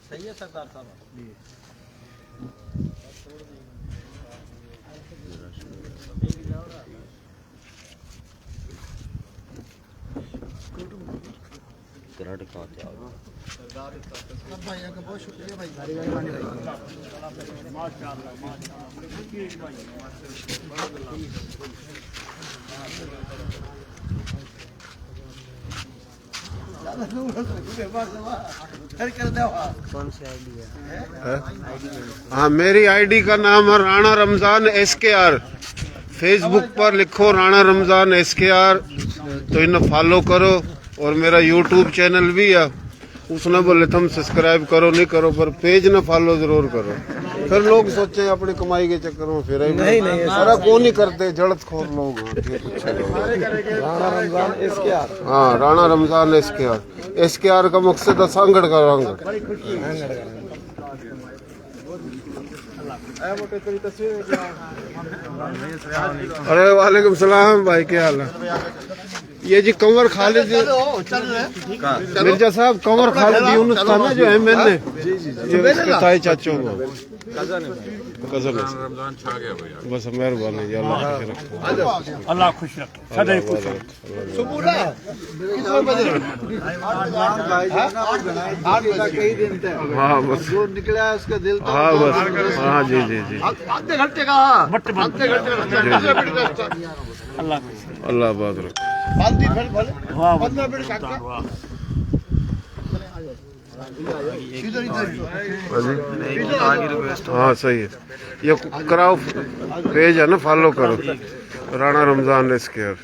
सही है सरदार साहब। कर्नाटक भाई का बहुत शुक्रिया भाई। कौन सी आईडी है? हाँ, मेरी आईडी का नाम है राणा रमजान SKR। फेसबुक पर लिखो राणा रमजान SKR तो इन्हें फॉलो करो। और मेरा यूट्यूब चैनल भी है, उसने बोले तुम सब्सक्राइब करो नहीं करो पर पेज ना फॉलो जरूर करो। फिर लोग सोचे अपनी कमाई के चक्कर में फिर नहीं सारा कौन ही करते, जड़त खोर लोग। राणा रमजान SKR। हाँ, राणा रमजान SKR का मकसद है सांगड़ का रंग। अरे वालेकुम सलाम भाई, क्या हाल है? ये जी कंवर खालिद मिर्जा साहब, कंवर खालिद यूनुस था ना जो MN जो ताई चाचों को कजन रमजान छा गया भैया। बस मेहरबानी, अल्लाह खुश रखे, सदैव खुश रखे। हाँ बस जो निकला है उसका दिल। हाँ बस, हाँ जी जी जी। आधे घंटे का, अल्लाह बात रखे। हाँ सही है, ये कराओ, पेज है ना, फॉलो करो राणा रमजान SKR।